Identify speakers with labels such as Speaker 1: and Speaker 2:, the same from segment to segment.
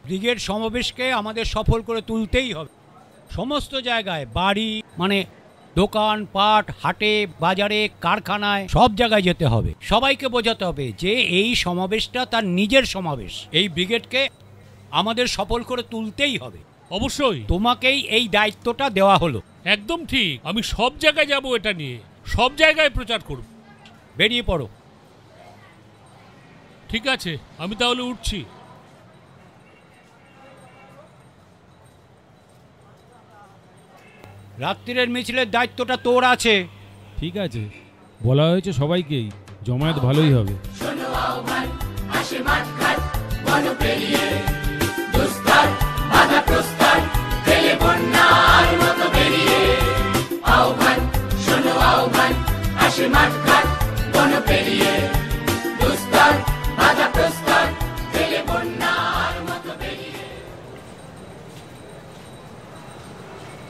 Speaker 1: Brigade সমাবেশকে আমাদের সফল করে তুলতেই হবে। সমস্ত জায়গায় বাড়ি মানে দোকান পাট, হাটে বাজারে, কারখানায়, সব জায়গায় যেতে হবে। সবাইকে বোঝাতে হবে যে এই সমাবেশটা তার নিজের সমাবেশ। এই ব্রিগেডকে আমাদের সফল করে তুলতেই হবে।
Speaker 2: অবশ্যই
Speaker 1: তোমাকেই এই দায়িত্বটা দেওয়া হলো।
Speaker 2: একদম ঠিক। আমি সব জায়গায় যাব, এটা নিয়ে সব জায়গায় প্রচার করব।
Speaker 1: বেরিয়ে পড়ো।
Speaker 2: ঠিক আছে, আমি তাহলে উঠছি।
Speaker 1: রাত্রিরের মিছিলের দায়িত্বটা তোর আছে।
Speaker 3: ঠিক আছে, বলা হয়েছে সবাইকেই, জমায়েত ভালোই হবে।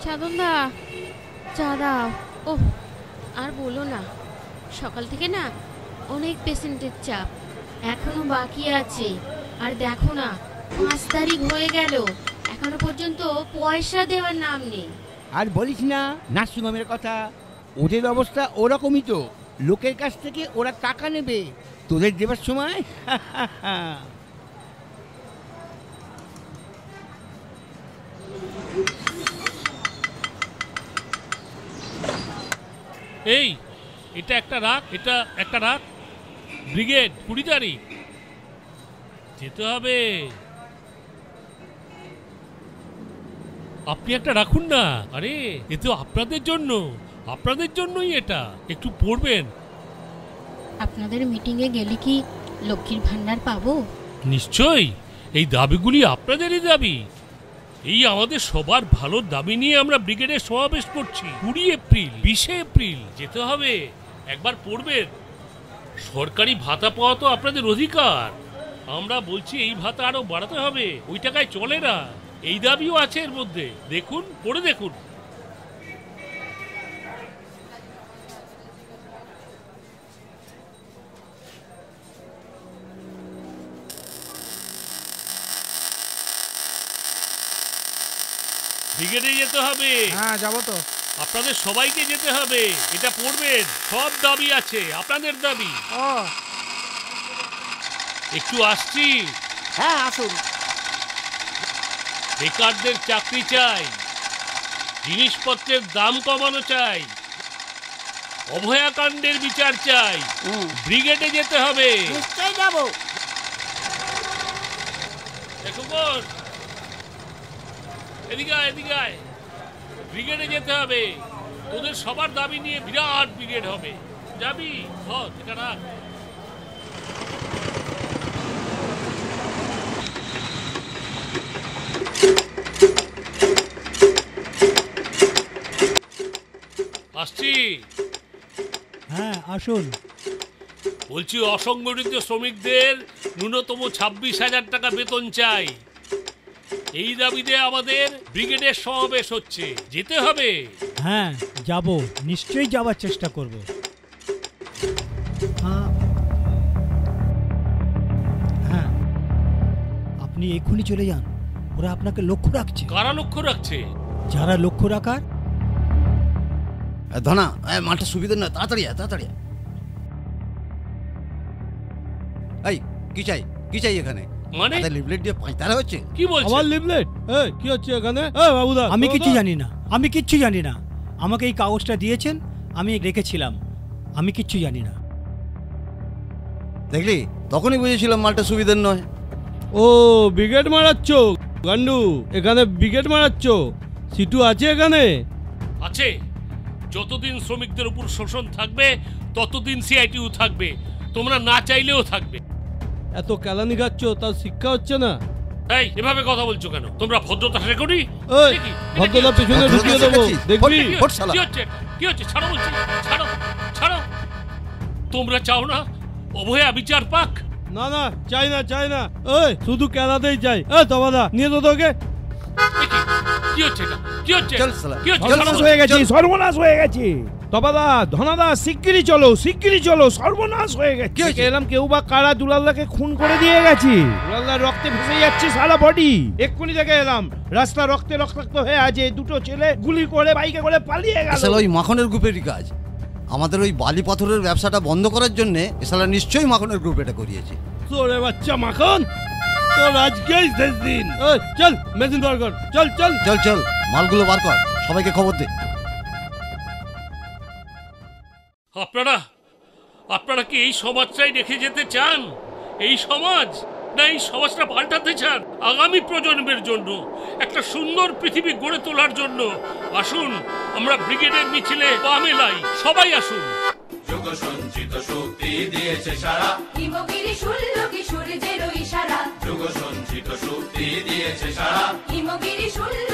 Speaker 4: সাধনদা, চা দাও। ওহ, আর বলো না, সকাল থেকে না অনেক পেশেন্টের চাপ এখনো বাকি আছে। আর দেখো না, 5 তারিখ হয়ে গেল, এখনো পর্যন্ত পয়সা দেওয়ার নাম নেই।
Speaker 5: আর বলিস না নার্সিংহোমের কথা, ওদের অবস্থা ওরকমই তো। লোকের কাছ থেকে ওরা টাকা নেবে তোদের দেবার সময়।
Speaker 2: এই, এটা একটা রাখ, এটা একটা রাখ। ব্রিগেড 20 তারিখ যেতে হবে। আপনি একটা রাখুন না। আরে এ তো আপনাদের জন্য, আপনাদের জন্যই এটা। একটু পড়বেন।
Speaker 4: আপনাদের মিটিংয়ে গেলে কি লক্ষ্মীর ভান্ডার পাবো?
Speaker 2: নিশ্চয়ই। এই দাবিগুলি আপনাদেরই দাবি। এই আমাদের সবার ভালো দাবি নিয়ে আমরা ব্রিগেডের সমাবেশ করছি। 20 এপ্রিল, 20 এপ্রিল যেতে হবে। একবার পড়বেন। সরকারি ভাতা পাওয়া তো আপনাদের অধিকার। আমরা বলছি এই ভাতা আরো বাড়াতে হবে। ওই টাকায় চলে না। এই দাবিও আছে এর মধ্যে। দেখুন, পড়ে দেখুন। ব্রিগেডে যেতে হবে।
Speaker 6: হ্যাঁ, যাবো তো।
Speaker 2: আপনাদের সবাইকে যেতে হবে। এটা পড়বেন। সব দাবি আছে, আপনাদের দাবি। একটু আসছি।
Speaker 6: হ্যাঁ, আসুন।
Speaker 2: বেকারদের চাকরি চাই, জিনিসপত্রের দাম কমানো চাই, অভয়াকাণ্ডের বিচার চাই। ব্রিগেডে যেতে হবে।
Speaker 6: নিশ্চয়ই যাবো।
Speaker 2: দেখো বোন, এদিকে আয়, এদিকে আয়। ব্রিগেডে যেতে হবে। তোদের সবার দাবি নিয়ে বিরাট ব্রিগেড হবে। যাবি? এটা রাখ। আসছি।
Speaker 1: হ্যাঁ, আসুন।
Speaker 2: বলছি, অসংগঠিত শ্রমিকদের ন্যূনতম 26,000 টাকা বেতন চাই। এই দাবিতে আমাদের ব্রিগেডের সমাবেশ হচ্ছে। যেতে হবে।
Speaker 1: হ্যাঁ, যাব, নিশ্চয়ই যাওয়ার চেষ্টা করব। হ্যাঁ, আপনি এক্ষুনি চলে যান। ওরা আপনাকে লক্ষ্য রাখছে।
Speaker 2: কারা লক্ষ্য রাখছে?
Speaker 1: যারা লক্ষ্য রাখার।
Speaker 5: ধনা, মাঠটা সুবিধা না, তাড়াতাড়ি তাড়াতাড়ি। এই কি চাই, কি চাই এখানে?
Speaker 2: মানে
Speaker 5: লিফলেট দিয়ে 5 তারা হচ্ছে।
Speaker 2: কি বলছিস?
Speaker 3: আমার লিফলেট? কি হচ্ছে এখানে? বাবুদা,
Speaker 1: আমি কিছু জানি না, আমি কিচ্ছু জানি না। আমাকে এই কাগজটা দিয়েছেন, আমি রেখেছিলাম। আমি কিচ্ছু জানি না।
Speaker 5: দেখলি, তখনই বুঝেছিলাম মালটা সুবিধার নয়।
Speaker 3: ও, ব্রিগেড মারাচ্ছ গান্ডু? এখানে ব্রিগেড মারাচ্ছ? সিটু আছে এখানে?
Speaker 2: আছে। যতদিন শ্রমিকদের উপর শোষণ থাকবে ততদিন সিআইটিউ থাকবে। তোমরা না চাইলেও থাকবে।
Speaker 3: এত কেলানি খাচ্ছ, তার শিক্ষা হচ্ছে না?
Speaker 2: এই, এভাবে কথা বলছো কেন? তোমরা ভদ্রতা শেখো নি?
Speaker 3: ভদ্রতা পেছনে ঢুকিয়ে দেবো, দেখবি?
Speaker 2: কি হচ্ছে? কি হচ্ছে? ছাড়ো বলছি, ছাড়ো, ছাড়ো। তোমরা চাও না অভয়া বিচার পাক?
Speaker 3: না না, চাই না, চাই না। শুধু কেলাতেই চাই। তোমাদা, নিয়ে তো তোকে।
Speaker 2: কি হচ্ছে এটা? কি হচ্ছে?
Speaker 5: চল শালা।
Speaker 2: কি হচ্ছে?
Speaker 1: সর্বনাশ হয়ে গেছে, সর্বনাশ হয়ে গেছে।
Speaker 3: তবাদা ধনাদা শিগগিরই চলো সর্বনাশ হয়ে গেছে। এলাম কেউ বা কারা দুলাল্লাকে খুন করে দিয়ে গেছে। দুলাল্লার রক্তে ভেসে যাচ্ছে সারা বডি। এক্ষুনি দেখে এলাম রাস্তা রক্তে রক্তাক্ত হয়ে আছে। দুটো ছেলে গুলি করে বাইকে করে পালিয়ে গেল।
Speaker 7: আসলে ওই মাখনের গ্রুপেরই কাজ। আমাদের ওই বালি পাথরের ব্যবসাটা বন্ধ করার জন্য এসালা নিশ্চয়ই মাখনের গ্রুপ এটা করিয়েছে।
Speaker 3: তোরে বাচ্চা মাখন, তোর আজকেই শেষ দিন। চল মেশিন বার কর, চল
Speaker 7: মালগুলো বার কর, সবাইকে খবর দে।
Speaker 2: আপনারা কি এই সমাজটাই রেখে যেতে চান? এই সমাজ, না এই সমাজটা পাল্টাতে চান আগামী প্রজন্মের জন্য, একটা সুন্দর পৃথিবী গড়ে তোলার জন্য? আসুন আমরা ব্রিগেডের মিছিলে পা মেলাই, সবাই আসুন।
Speaker 8: যুগ সঞ্চিত শক্তি দিয়েছে সারা,
Speaker 9: হিমগিরি শুনল কি সূর্যের ইশারা,
Speaker 8: যুগ সঞ্চিত শক্তি দিয়েছে সারা,
Speaker 9: হিমগিরি শুনল